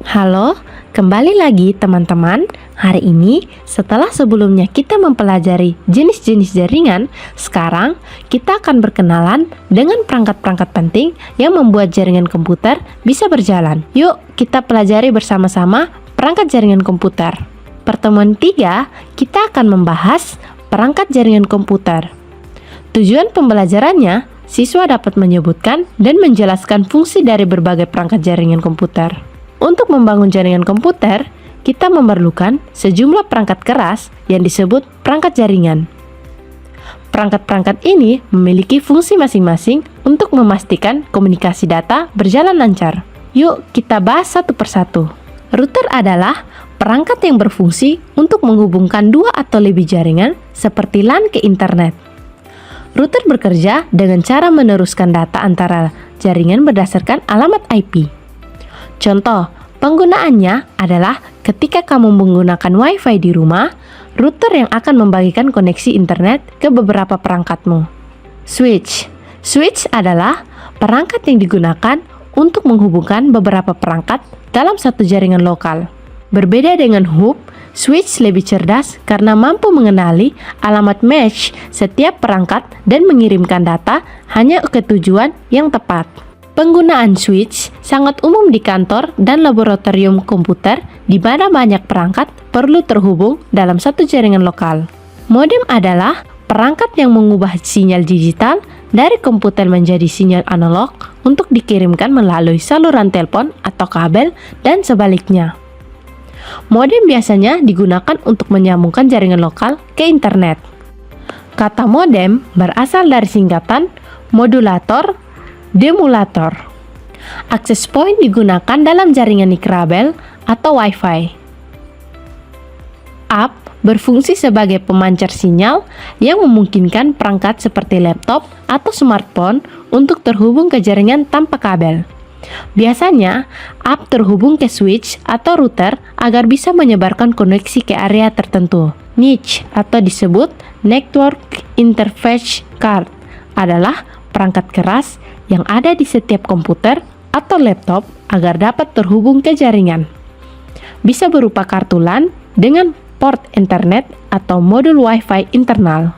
Halo, kembali lagi teman-teman. Hari ini, setelah sebelumnya kita mempelajari jenis-jenis jaringan, sekarang kita akan berkenalan dengan perangkat-perangkat penting yang membuat jaringan komputer bisa berjalan. Yuk, kita pelajari bersama-sama perangkat jaringan komputer. Pertemuan 3, kita akan membahas perangkat jaringan komputer. Tujuan pembelajarannya, siswa dapat menyebutkan dan menjelaskan fungsi dari berbagai perangkat jaringan komputer. Untuk membangun jaringan komputer, kita memerlukan sejumlah perangkat keras yang disebut perangkat jaringan. Perangkat-perangkat ini memiliki fungsi masing-masing untuk memastikan komunikasi data berjalan lancar. Yuk, kita bahas satu persatu. Router adalah perangkat yang berfungsi untuk menghubungkan dua atau lebih jaringan seperti LAN ke internet. Router bekerja dengan cara meneruskan data antara jaringan berdasarkan alamat IP. Contoh, penggunaannya adalah ketika kamu menggunakan Wi-Fi di rumah, router yang akan membagikan koneksi internet ke beberapa perangkatmu. Switch. Switch adalah perangkat yang digunakan untuk menghubungkan beberapa perangkat dalam satu jaringan lokal. Berbeda dengan hub, switch lebih cerdas karena mampu mengenali alamat mesh setiap perangkat dan mengirimkan data hanya ke tujuan yang tepat. Penggunaan switch sangat umum di kantor dan laboratorium komputer di mana banyak perangkat perlu terhubung dalam satu jaringan lokal. Modem adalah perangkat yang mengubah sinyal digital dari komputer menjadi sinyal analog untuk dikirimkan melalui saluran telepon atau kabel dan sebaliknya. Modem biasanya digunakan untuk menyambungkan jaringan lokal ke internet. Kata modem berasal dari singkatan modulator, demulator. Access point digunakan dalam jaringan nirkabel atau Wi-Fi. Up berfungsi sebagai pemancar sinyal yang memungkinkan perangkat seperti laptop atau smartphone untuk terhubung ke jaringan tanpa kabel. Biasanya, up terhubung ke switch atau router agar bisa menyebarkan koneksi ke area tertentu. Niche atau disebut Network Interface Card adalah perangkat keras yang ada di setiap komputer atau laptop agar dapat terhubung ke jaringan. Bisa berupa kartu LAN dengan port internet atau modul Wi-Fi internal.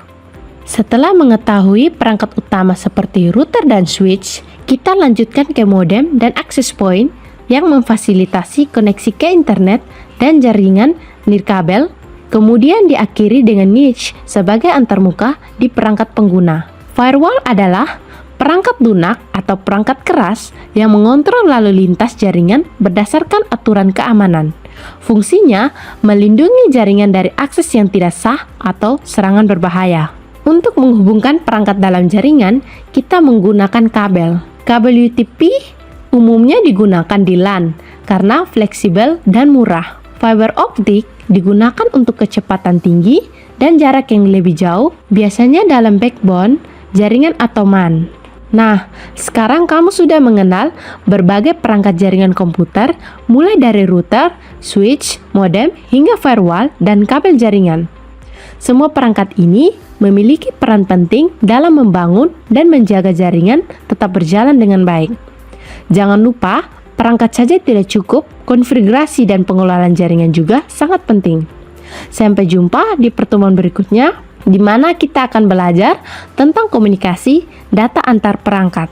Setelah mengetahui perangkat utama seperti router dan switch, kita lanjutkan ke modem dan access point yang memfasilitasi koneksi ke internet dan jaringan nirkabel, kemudian diakhiri dengan niche sebagai antarmuka di perangkat pengguna. Firewall adalah perangkat lunak atau perangkat keras yang mengontrol lalu lintas jaringan berdasarkan aturan keamanan. Fungsinya melindungi jaringan dari akses yang tidak sah atau serangan berbahaya. Untuk menghubungkan perangkat dalam jaringan, kita menggunakan kabel. Kabel UTP umumnya digunakan di LAN karena fleksibel dan murah. Fiber optik digunakan untuk kecepatan tinggi dan jarak yang lebih jauh, biasanya dalam backbone, jaringan atau MAN. Nah, sekarang kamu sudah mengenal berbagai perangkat jaringan komputer, mulai dari router, switch, modem, hingga firewall dan kabel jaringan. Semua perangkat ini memiliki peran penting dalam membangun dan menjaga jaringan tetap berjalan dengan baik. Jangan lupa, perangkat saja tidak cukup, konfigurasi dan pengelolaan jaringan juga sangat penting. Sampai jumpa di pertemuan berikutnya, di mana kita akan belajar tentang komunikasi data antar perangkat.